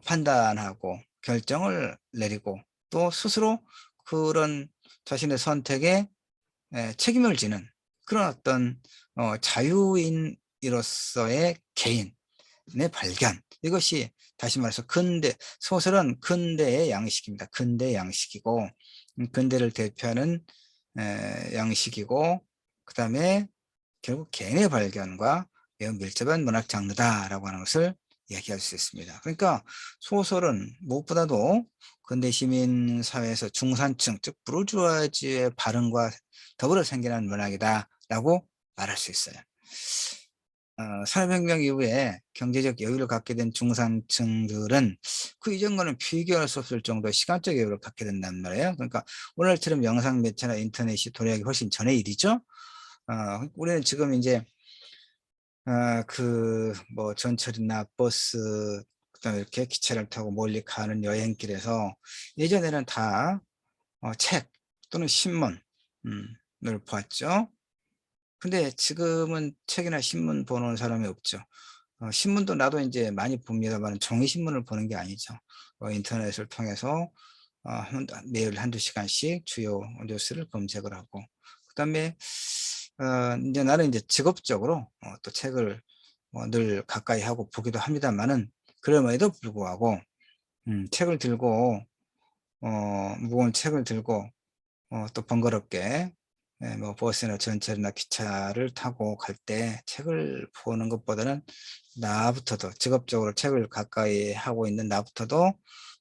Speaker 1: 판단하고 결정을 내리고 또 스스로 그런 자신의 선택에 책임을 지는 그런 어떤 자유인으로서의 개인의 발견. 이것이 다시 말해서 소설은 근대의 양식입니다. 근대의 양식이고, 근대를 대표하는 양식이고, 그 다음에 결국 개인의 발견과 매우 밀접한 문학 장르다라고 하는 것을 이야기할 수 있습니다. 그러니까 소설은 무엇보다도 근대 시민 사회에서 중산층, 즉 부르주아지의 발흥과 더불어 생겨난 문학이다라고 말할 수 있어요. 산업혁명 이후에 경제적 여유를 갖게 된 중산층들은 그 이전과는 비교할 수 없을 정도의 시간적 여유를 갖게 된단 말이에요. 그러니까 오늘처럼 영상 매체나 인터넷이 도래하기 훨씬 전의 일이죠. 우리는 지금 이제 뭐 전철이나 버스, 그다음에 이렇게 기차를 타고 멀리 가는 여행길에서 예전에는 다 책 또는 신문 을 보았죠. 근데 지금은 책이나 신문 보는 사람이 없죠. 신문도 나도 이제 많이 봅니다만 종이 신문을 보는 게 아니죠. 인터넷을 통해서 매일 한두 시간씩 주요 뉴스를 검색을 하고 그다음에 인제 나는 이제 직업적으로 또 책을 늘 가까이 하고 보기도 합니다마는 그럼에도 불구하고 책을 들고 무거운 책을 들고 또 번거롭게 뭐 버스나 전철이나 기차를 타고 갈 때 책을 보는 것보다는 나부터도 직업적으로 책을 가까이 하고 있는 나부터도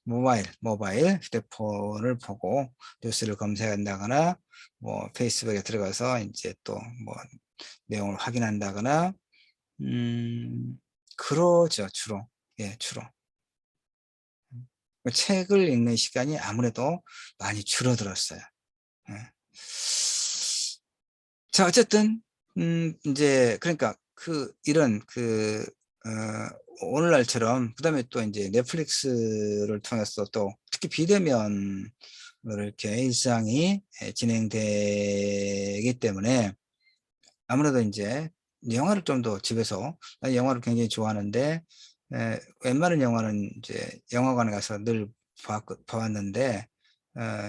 Speaker 1: 모바일 휴대폰을 보고 뉴스를 검색한다거나 뭐 페이스북에 들어가서 인제 또 뭐 내용을 확인한다거나 그러죠 주로. 예 주로. 책을 읽는 시간이 아무래도 많이 줄어들었어요. 예. 자 어쨌든 인제 그러니까 이런 오늘날처럼 그다음에 또 인제 넷플릭스를 통해서 또 특히 비대면으로 이렇게 일상이 진행되기 때문에 아무래도 인제 영화를 좀 더 집에서 나 영화를 굉장히 좋아하는데 웬만한 영화는 이제 영화관에 가서 늘 봐 왔는데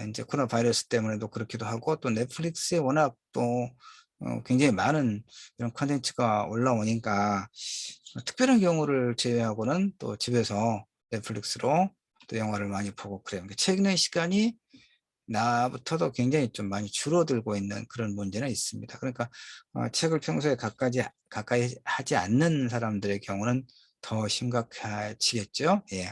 Speaker 1: 인제 코로나 바이러스 때문에도 그렇기도 하고 또 넷플릭스에 워낙 또 굉장히 많은 이런 콘텐츠가 올라오니까 특별한 경우를 제외하고는 또 집에서 넷플릭스로 또 영화를 많이 보고 그래요. 그러니까 책 읽는 시간이 나부터도 굉장히 좀 많이 줄어들고 있는 그런 문제는 있습니다. 그러니까 책을 평소에 가까이 하지 않는 사람들의 경우는 더 심각해지겠죠. 예.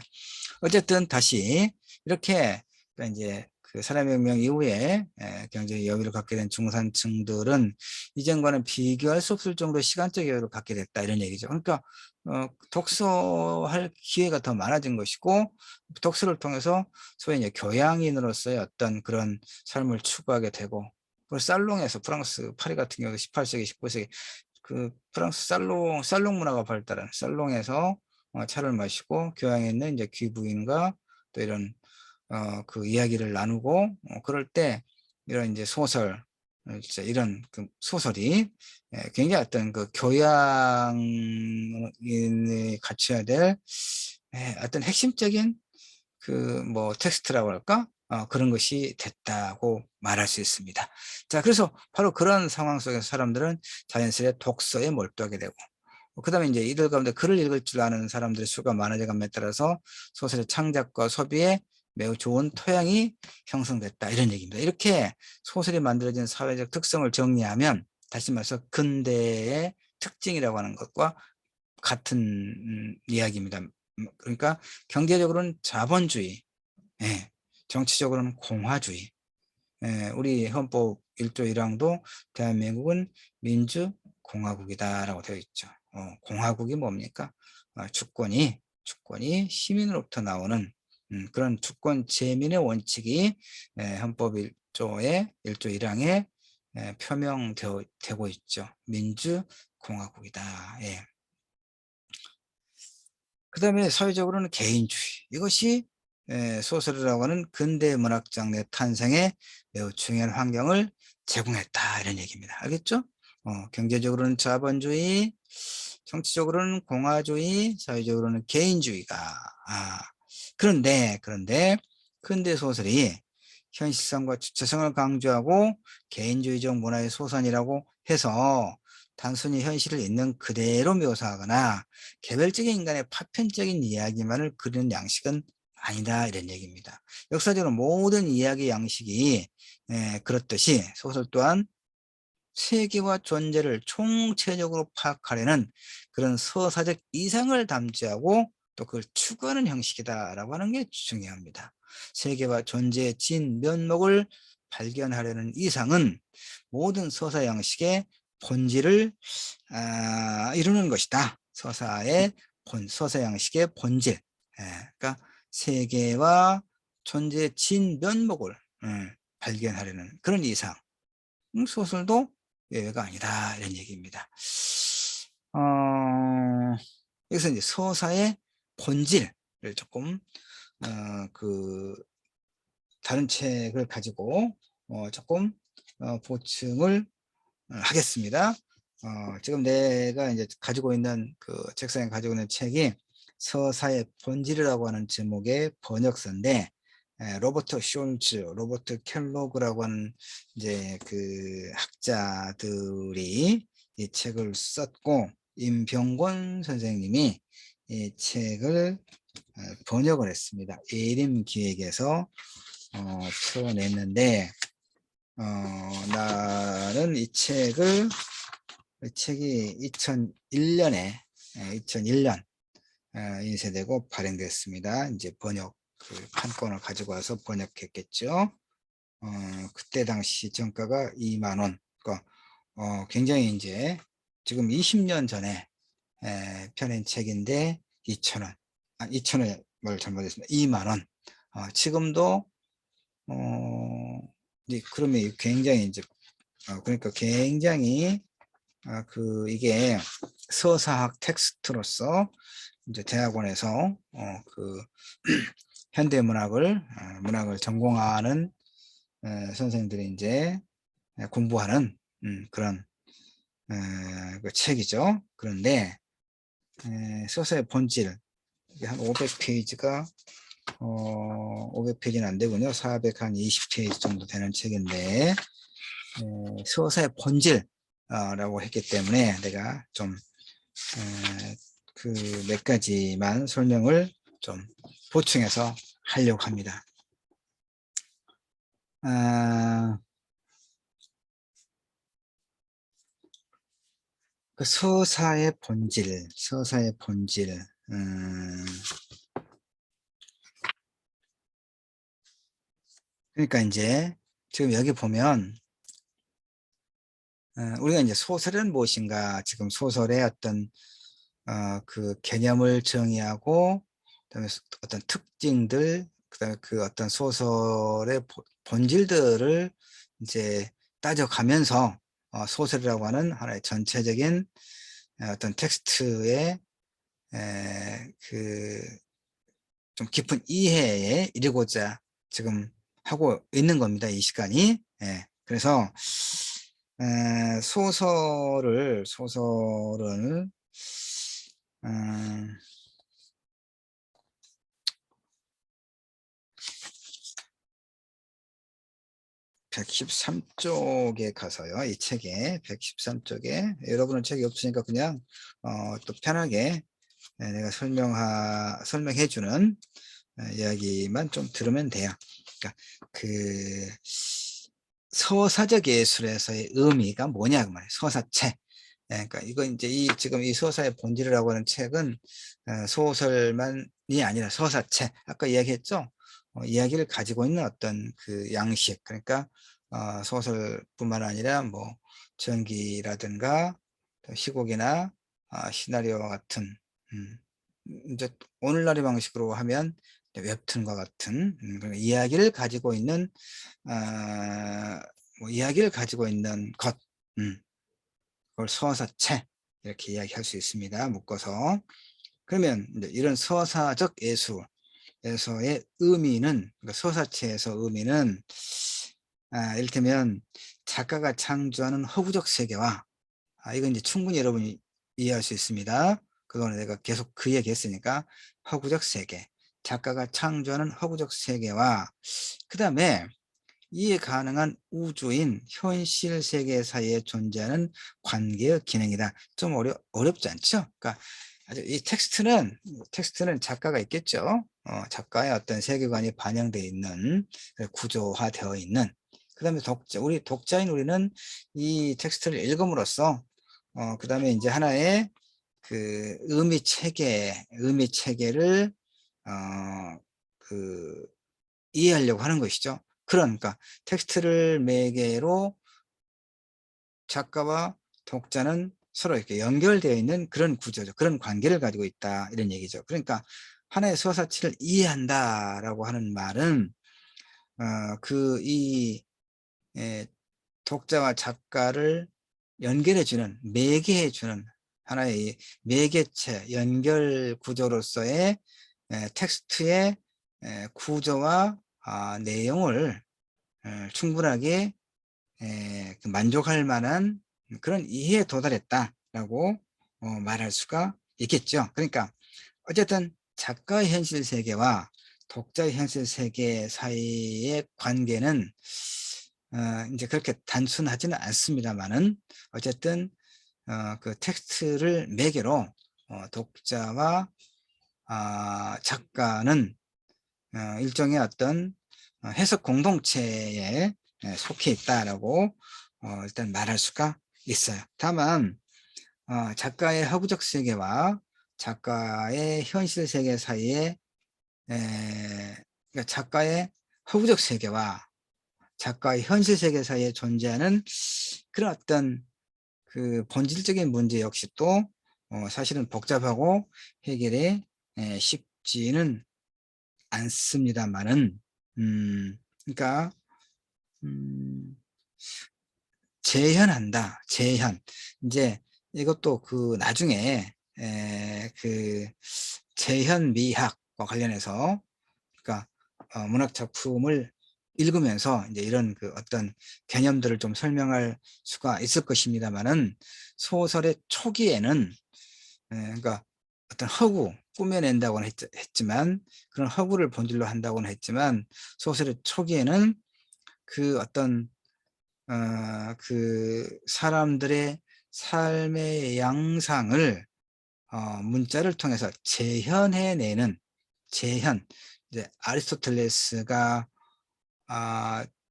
Speaker 1: 어쨌든 다시 이렇게 그러니까 인제 그 산업혁명 이후에 경제의 여유를 갖게 된 중산층들은 "이전과는 비교할 수 없을 정도의 시간적 여유를 갖게 됐다." 이런 얘기죠. 그러니까 독서할 기회가 더 많아진 것이고 독서를 통해서 소위 이제 교양인으로서의 어떤 그런 삶을 추구하게 되고 그 살롱에서 프랑스 파리 같은 경우도 18 세기 19 세기 그 프랑스 살롱 문화가 발달한 살롱에서 차를 마시고 교양에 있는 이제 귀부인과 또 이런 이야기를 나누고 그럴 때 이런 인제 소설 진짜 이런 소설이 굉장히 어떤 교양인이 갖춰야 될 어떤 핵심적인 뭐 텍스트라고 할까? 그런 것이 됐다고 말할 수 있습니다. 자 그래서 바로 그런 상황 속에서 사람들은 자연스레 독서에 몰두하게 되고 그다음에 인제 이들 가운데 글을 읽을 줄 아는 사람들의 수가 많아져 감에 따라서 소설의 창작과 소비에 매우 좋은 토양이 형성됐다 이런 얘기입니다. 이렇게 소설이 만들어진 사회적 특성을 정리하면 다시 말해서 근대의 특징이라고 하는 것과 같은 이야기입니다. 그러니까 경제적으로는 자본주의, 예, 정치적으로는 공화주의. 예, 우리 헌법 1조 1 항도 "대한민국은 민주공화국이다."라고 되어 있죠. 공화국이 뭡니까? 주권이 시민으로부터 나오는 그런 주권 재민의 원칙이 헌법 1 조의 1조 1 항에 표명되어 되고 있죠. 민주공화국이다. 예. 그다음에 사회적으로는 개인주의. 이것이 소설이라고 하는 근대 문학 장르의 탄생에 매우 중요한 환경을 제공했다 이런 얘기입니다. 알겠죠? 경제적으로는 자본주의, 정치적으로는 공화주의, 사회적으로는 개인주의가 아 그런데 근대 소설이 현실성과 주체성을 강조하고 개인주의적 문화의 소선이라고 해서 단순히 현실을 있는 그대로 묘사하거나 개별적인 인간의 파편적인 이야기만을 그리는 양식은 아니다 이런 얘기입니다. 역사적으로 모든 이야기 양식이 그렇듯이 소설 또한 세계와 존재를 총체적으로 파악하려는 그런 서사적 이상을 담지하고 또 그걸 추구하는 형식이다라고 하는 게 중요합니다. 세계와 존재의 진면목을 발견하려는 이상은 모든 서사 양식의 본질을 이루는 것이다. 서사 양식의 본질. 그러니까 세계와 존재의 진면목을 발견하려는 그런 이상. 소설도 예외가 아니다. 이런 얘기입니다. 어 여기서 이제 서사의 본질. 조금 그 다른 책을 가지고 조금 보충을 하겠습니다. 지금 내가 이제 가지고 있는 그 책상에 가지고 있는 책이 서사의 본질이라고 하는 제목의 번역서인데, 로버트 숄츠, 로버트 켈로그라고 하는 이제 그 학자들이 이 책을 썼고, 임병권 선생님이 이 책을 번역을 했습니다. 예림 기획에서 풀어냈는데, 나는 이 책이 2001년에 2001년 인쇄되고 발행됐습니다. 이제 번역 그 판권을 가지고 와서 번역했겠죠. 그때 당시 정가가 2만 원. 그러니까 굉장히 이제 지금 20년 전에 펴낸 책인데 2,000원. 2,000원을 잘못했습니다. 2만 원. 지금도 그러면 굉장히 이제 그러니까 굉장히 이게 서사학 텍스트로서 이제 대학원에서 그 현대문학을 문학을 전공하는 선생들이 이제 공부하는 그런 그 책이죠. 그런데 서사의 본질 이게 한 500페이지가 500페이지는 안 되군요. 420페이지 정도 되는 책인데 서사의 본질라고 했기 때문에 내가 좀 그 몇 가지만 설명을 좀 보충해서 하려고 합니다. 그 서사의 본질. 그러니까 이제 지금 여기 보면 우리가 이제 소설은 무엇인가, 지금 소설의 어떤 그 개념을 정의하고, 그다음에 어떤 특징들, 그다음에 그 어떤 소설의 본질들을 이제 따져가면서 소설이라고 하는 하나의 전체적인 어떤 텍스트의 그 좀 깊은 이해에 이르고자 지금 하고 있는 겁니다. 이 시간이. 그래서 소설은 113쪽에 가서요. 이 책에 113쪽에 여러분은 책이 없으니까 그냥 또 편하게 내가 설명해 주는 이야기만 좀 들으면 돼요. 그러니까 그 서사적 예술에서의 의미가 뭐냐 그 말이에요. 서사체. 그러니까 이거 이제 지금 이 서사의 본질이라고 하는 책은 소설만이 아니라 서사체. 아까 이야기했죠. 이야기를 가지고 있는 어떤 그 양식. 그러니까 소설뿐만 아니라 뭐 전기라든가 희곡이나 시나리오와 같은 이제 오늘날의 방식으로 하면 웹툰과 같은 이야기를 가지고 있는 뭐 이야기를 가지고 있는 것, 그걸 서사체 이렇게 이야기할 수 있습니다. 묶어서. 그러면 이제 이런 서사적 예술에서의 의미는, 그러니까 서사체에서 의미는 이를테면 작가가 창조하는 허구적 세계와 이건 이제 충분히 여러분이 이해할 수 있습니다. 그거는 내가 계속 그 얘기 했으니까 허구적 세계, 작가가 창조하는 허구적 세계와 그 다음에 이해 가능한 우주인 현실 세계 사이에 존재하는 관계의 기능이다. 좀 어렵지 않죠? 그러니까 아주 이 텍스트는 작가가 있겠죠. 작가의 어떤 세계관이 반영되어 있는, 구조화되어 있는. 그 다음에 우리 독자인 우리는 이 텍스트를 읽음으로써 그 다음에 이제 하나의 그 의미 체계를 그 이해하려고 하는 것이죠. 그러니까 텍스트를 매개로 작가와 독자는 서로 이렇게 연결되어 있는 그런 구조죠. 그런 관계를 가지고 있다, 이런 얘기죠. 그러니까 하나의 서사치를 이해한다라고 하는 말은 이 독자와 작가를 연결해주는, 매개해주는 하나의 매개체, 연결 구조로서의 텍스트의 구조와 내용을 충분하게 그 만족할 만한 그런 이해에 도달했다라고 말할 수가 있겠죠. 그러니까 어쨌든 작가의 현실 세계와 독자의 현실 세계 사이의 관계는 이제 그렇게 단순하지는 않습니다만은 어쨌든 그 텍스트를 매개로 독자와 작가는 일종의 어떤 해석 공동체에 속해 있다라고 일단 말할 수가 있어요. 다만 작가의 허구적 세계와 작가의 현실 세계 사이에 그러니까 작가의 허구적 세계와 작가의 현실 세계 사이에 존재하는 그런 어떤 그 본질적인 문제 역시 또 사실은 복잡하고 해결이 쉽지는 않습니다만은 그러니까 음 재현한다. 재현. 이제 이것도 그 나중에 그 재현 미학과 관련해서 그러니까 문학 작품을 읽으면서 이제 이런 그 어떤 개념들을 좀 설명할 수가 있을 것입니다만은 소설의 초기에는 그러니까 어떤 허구 꾸며낸다고는 했지만 그런 허구를 본질로 한다고는 했지만 소설의 초기에는 그 어떤 그 사람들의 삶의 양상을 문자를 통해서 재현해내는 재현. 이제 아리스토텔레스가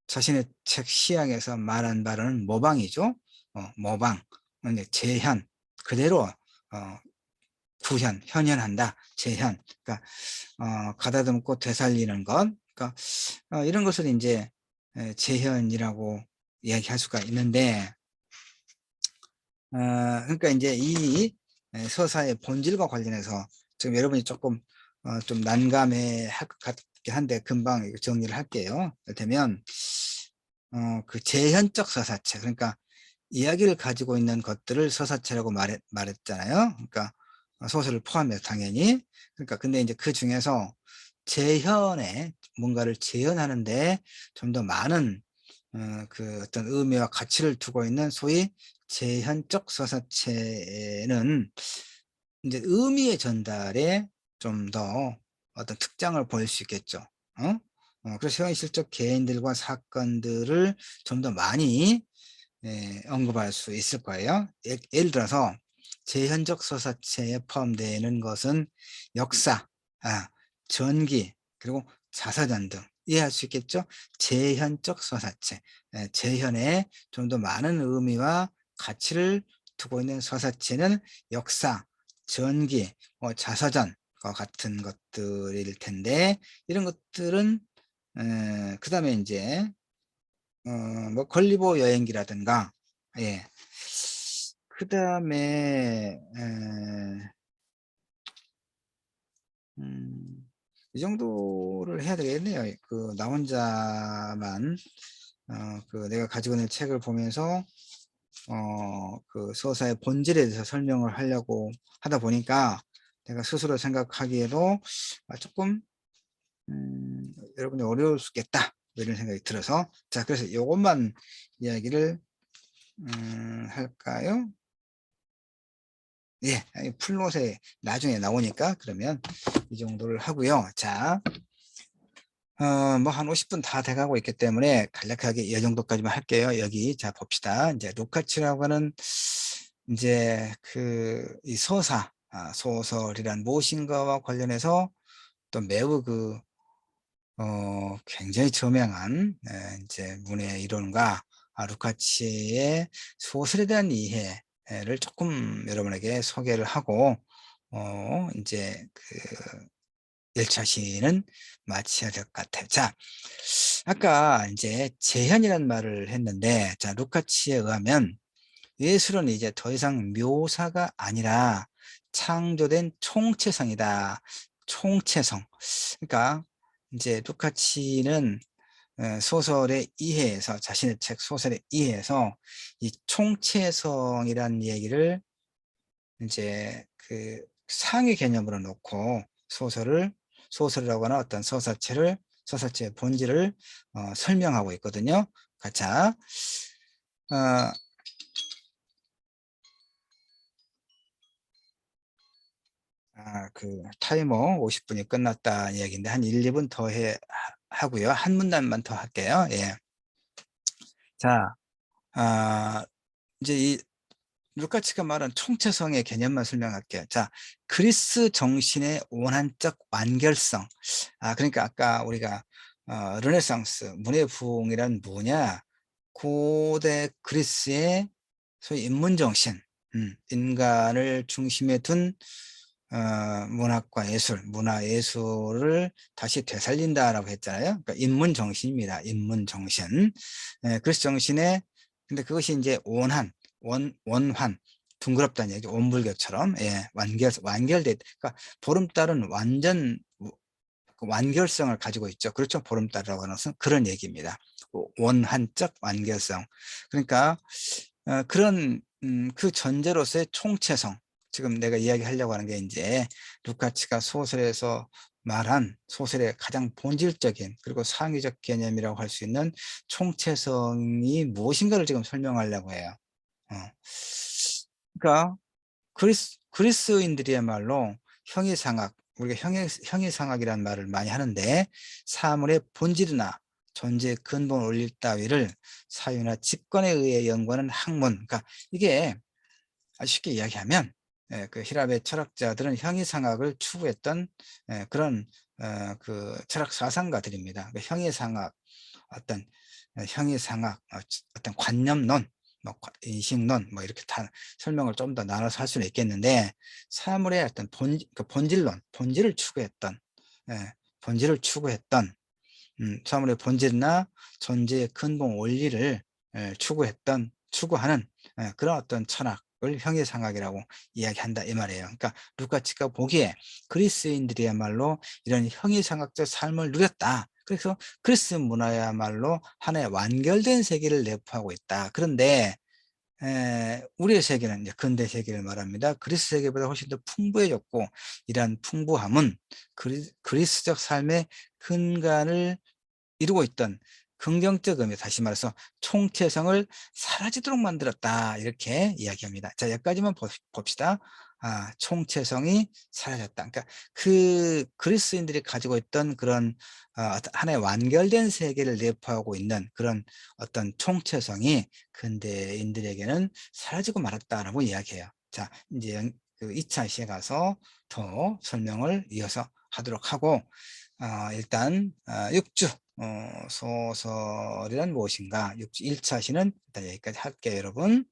Speaker 1: 자신의 책 시향에서 말한 바로는 모방이죠. 모방. 근데 재현 그대로 구현, 현현한다. 재현. 그러니까 가다듬고 되살리는 것. 그러니까 이런 것을 이제 재현이라고 이야기할 수가 있는데 그러니까 이제 이 서사의 본질과 관련해서 지금 여러분이 조금 좀 난감해 할 것 같긴 한데 금방 정리를 할게요. 이를테면 그 재현적 서사체 그러니까 이야기를 가지고 있는 것들을 서사체라고 말했잖아요. 그러니까 소설을 포함해서 당연히 그러니까 근데 이제 그 중에서 재현에 뭔가를 재현하는데 좀 더 많은 그 어떤 의미와 가치를 두고 있는 소위 재현적 서사체는 이제 의미의 전달에 좀 더 어떤 특장을 보일 수 있겠죠. 그래서 현실적 개인들과 사건들을 좀 더 많이 언급할 수 있을 거예요. 예를 들어서 재현적 서사체에 포함되는 것은 역사, 전기, 그리고 자서전 등 이해할 수 있겠죠? 재현적 서사체, 재현에 좀 더 많은 의미와 가치를 두고 있는 서사체는 역사, 전기, 자서전과 같은 것들일 텐데 이런 것들은 그 다음에 이제 뭐 걸리버 여행기라든가 예. 그다음에 이 정도를 해야 되겠네요. 그 나 혼자만 그 내가 가지고 있는 책을 보면서 그 서사의 본질에 대해서 설명을 하려고 하다 보니까 내가 스스로 생각하기에도 조금 여러분이 어려울 수 있겠다 이런 생각이 들어서 자 그래서 요것만 이야기를 할까요? 예, 풀롯에 나중에 나오니까 그러면 이 정도를 하고요. 자, 뭐 한 50분 다 돼가고 있기 때문에 간략하게 이 정도까지만 할게요. 여기 자 봅시다. 이제 루카치라고 하는 이제 그 이 소설이란 무엇인가와 관련해서 또 매우 그 굉장히 저명한 이제 문의 이론가 루카치의 소설에 대한 이해를 조금 여러분에게 소개를 하고 이제 그 1차 시는 마쳐야 될 것 같아요. 자, 아까 이제 재현이라는 말을 했는데 자, 루카치에 의하면 예술은 이제 더 이상 묘사가 아니라 창조된 총체성이다. 총체성. 그러니까 이제 루카치는 소설의 이해에서 자신의 책 소설의 이해에서 이 총체성이라는 얘기를 이제 그 상위 개념으로 놓고 소설을 소설이라고 하는 어떤 소설체의 본질을 설명하고 있거든요. 자, 어, 그 타이머 50분이 끝났다 이야기인데 한 1, 2분 더 하고요. 한 문단만 더 할게요. 예. 자, 이제 이 루카치가 말한 총체성의 개념만 설명할게요. 자, 그리스 정신의 원한적 완결성. 그러니까 아까 우리가 르네상스, 문의 부흥이란 뭐냐? 고대 그리스의 소위 인문정신, 인간을 중심에 둔 문학과 예술, 문화예술을 다시 되살린다라고 했잖아요. 그러니까 인문정신입니다. 인문정신. 그리스 정신에, 근데 그것이 이제 원환, 둥그럽다는 얘기, 원불교처럼, 예, 완결돼, 그러니까 보름달은 완전 그 완결성을 가지고 있죠. 그렇죠. 보름달이라고 하는 것은 그런 얘기입니다. 원한적 완결성. 그러니까 그런 그 전제로서의 총체성. 지금 내가 이야기하려고 하는 게 이제 루카치가 소설에서 말한 소설의 가장 본질적인 그리고 상위적 개념이라고 할 수 있는 총체성이 무엇인가를 지금 설명하려고 해요. 어. 그러니까 그리스인들이야말로 형이상학, 우리가 형이상학이라는 말을 많이 하는데 사물의 본질이나 존재의 근본 원리 따위를 사유나 직관에 의해 연구하는 학문. 그러니까 이게 아주 쉽게 이야기하면 그 히랍의 철학자들은 형이상학을 추구했던 그런 그 철학 사상가들입니다. 그 형이상학, 어떤 형이상학, 어떤 관념론, 뭐 인식론, 뭐 이렇게 다 설명을 좀 더 나눠서 할 수는 있겠는데 사물의 어떤 본질론, 본질을 추구했던, 본질을 추구했던 사물의 본질이나 존재의 근본 원리를 추구하는 그런 어떤 철학을 형이상학이라고 이야기한다 이 말이에요. 그러니까 루카치가 보기에 그리스인들이야말로 이런 형이상학적 삶을 누렸다. 그래서 그리스 문화야말로 하나의 완결된 세계를 내포하고 있다. 그런데 우리의 세계는 이제 근대 세계를 말합니다. 그리스 세계보다 훨씬 더 풍부해졌고 이러한 풍부함은 그리스적 삶의 근간을 이루고 있던 긍정적 의미, 다시 말해서 총체성을 사라지도록 만들었다 이렇게 이야기합니다. 자, 여기까지만 봅시다. 총체성이 사라졌다. 그러니까 그 그리스인들이 가지고 있던 그런 하나의 완결된 세계를 내포하고 있는 그런 어떤 총체성이 근대인들에게는 사라지고 말았다라고 이야기해요. 자, 이제 그 2차 시에 가서 더 설명을 이어서 하도록 하고 일단 6주 소설이란 무엇인가 6주 1차 시는 일단 여기까지 할게요, 여러분.